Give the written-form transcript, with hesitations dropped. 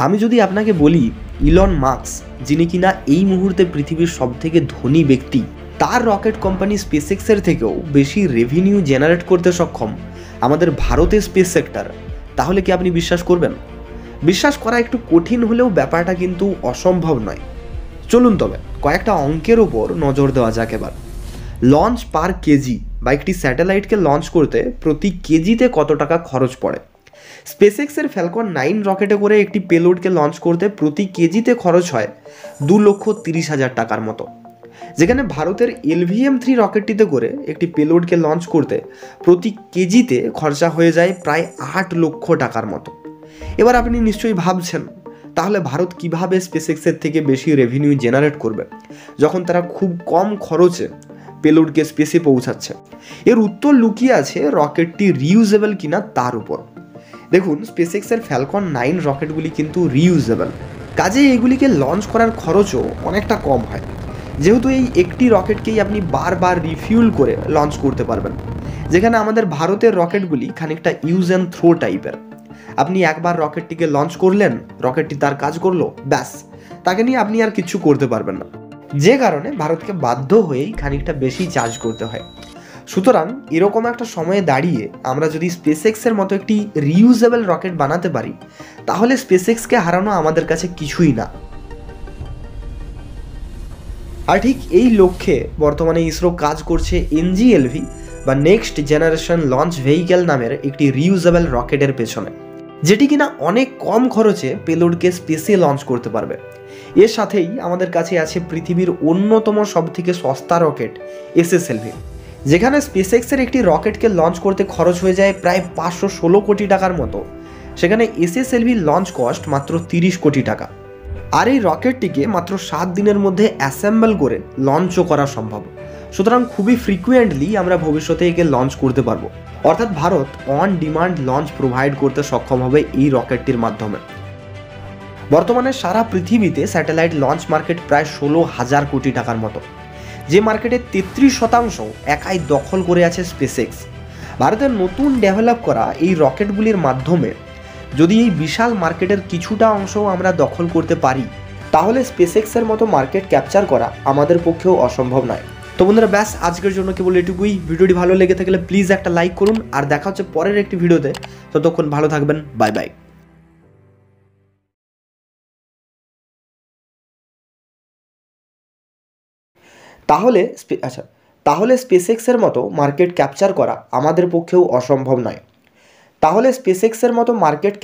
আমি যদি আপনাকে বলি ইলন মাস্ক, যিনি কিনা এই মুহূর্তে পৃথিবীর সবথেকে ধনী ব্যক্তি, তার রকেট কোম্পানি স্পেসএক্সের থেকেও বেশি রেভিনিউ জেনারেট করতে সক্ষম আমাদের ভারতের স্পেস সেক্টর, তাহলে কি আপনি বিশ্বাস করবেন? বিশ্বাস করা একটু কঠিন হলেও ব্যাপারটা কিন্তু অসম্ভব নয়। চলুন তবে কয়েকটা অঙ্কের ওপর নজর দেওয়া যাক এবার। লঞ্চ পার কেজি বা একটি স্যাটেলাইটকে লঞ্চ করতে প্রতি কেজিতে কত টাকা খরচ পড়ে? স্পেসএক্সের ফ্যালকন 9 রকেটে করে একটি পেলোডকে লঞ্চ করতে প্রতি কেজিতে খরচ হয় 2,30,000 টাকার মতো, যেখানে ভারতের LVM-3 রকেটটিতে করে একটি পেলোডকে লঞ্চ করতে প্রতি কেজিতে খরচা হয়ে যায় প্রায় 8 লক্ষ টাকার মতো। এবার আপনি নিশ্চয়ই ভাবছেন, তাহলে ভারত কিভাবে স্পেসএক্সের থেকে বেশি রেভিনিউ জেনারেট করবে যখন তারা খুব কম খরচে পেলোডকে স্পেসে পৌঁছাচ্ছে? এর উত্তর লুকিয়ে আছে রকেটটি রিউজেবল কিনা তার উপর। দেখুন, স্পেসএক্সের ফ্যালকন 9 রকেটগুলি কিন্তু রিউজেবল, কাজেই এগুলিকে লঞ্চ করার খরচও অনেকটা কম হয়, যেহেতু এই একটি রকেটকেই আপনি বারবার রিফিউল করে লঞ্চ করতে পারবেন, যেখানে আমাদের ভারতের রকেটগুলি খানিকটা ইউজ অ্যান্ড থ্রো টাইপের। আপনি একবার রকেটটিকে লঞ্চ করলেন, রকেটটি তার কাজ করলো, ব্যাস, তাকে নিয়ে আপনি আর কিছু করতে পারবেন না, যে কারণে ভারতকে বাধ্য হয়েই খানিকটা বেশি চার্জ করতে হয়। সুতরাং এরকম একটা সময়ে দাঁড়িয়ে আমরা যদি স্পেসএক্সের মতো একটি রিউজেবল রকেট বানাতে পারি, তাহলে স্পেসএক্সকে হারানো আমাদের কাছে কিছুই না। আর ঠিক এই লক্ষ্যে বর্তমানে ইসরো কাজ করছে NGLV বা নেক্সট জেনারেশন লঞ্চ ভেহিক্যাল নামের একটি রিউজেবল রকেটের পেছনে, যেটি কিনা অনেক কম খরচে পেলোডকে স্পেসে লঞ্চ করতে পারবে। এর সাথেই আমাদের কাছে আছে পৃথিবীর অন্যতম সবথেকে সস্তা রকেট SSLV, যেখানে স্পেসএক্সের একটি রকেটকে লঞ্চ করতে খরচ হয়ে যায় প্রায় 516 কোটি টাকার মতো, সেখানে SSLV লঞ্চ কস্ট মাত্র 30 কোটি টাকা। আর এই রকেটটিকে মাত্র 7 দিনের মধ্যে অ্যাসেম্বল করে লঞ্চও করা সম্ভব। সুতরাং খুবই ফ্রিকুয়েন্টলি আমরা ভবিষ্যতে একে লঞ্চ করতে পারবো, অর্থাৎ Bharat on demand launch provide করতে সক্ষম হবে এই রকেটটির মাধ্যমে। বর্তমানে সারা পৃথিবীতে স্যাটেলাইট লঞ্চ মার্কেট প্রায় 16,000 কোটি টাকার মতো, যে মার্কেটের 33% একাই দখল করে আছে স্পেসএক্স। ভারতের নতুন ডেভেলপ করা এই রকেটগুলির মাধ্যমে যদি এই বিশাল মার্কেটের কিছুটা অংশও আমরা দখল করতে পারি, তাহলে স্পেসএক্সের মতো মার্কেট ক্যাপচার করা আমাদের পক্ষেও অসম্ভব নয়। তো বন্ধুরা, ব্যাস আজকের জন্য কেবল এটুকুই। ভিডিওটি ভালো লেগে থাকলে প্লিজ একটা লাইক করুন, আর দেখা হচ্ছে পরের একটি ভিডিওতে। ততক্ষণ ভালো থাকবেন, বাই বাই। তাহলে স্পেসএক্সের মতো মার্কেট ক্যাপচার করা আমাদের পক্ষেও অসম্ভব নয়। তাহলে স্পেসএক্সের মতো মার্কেট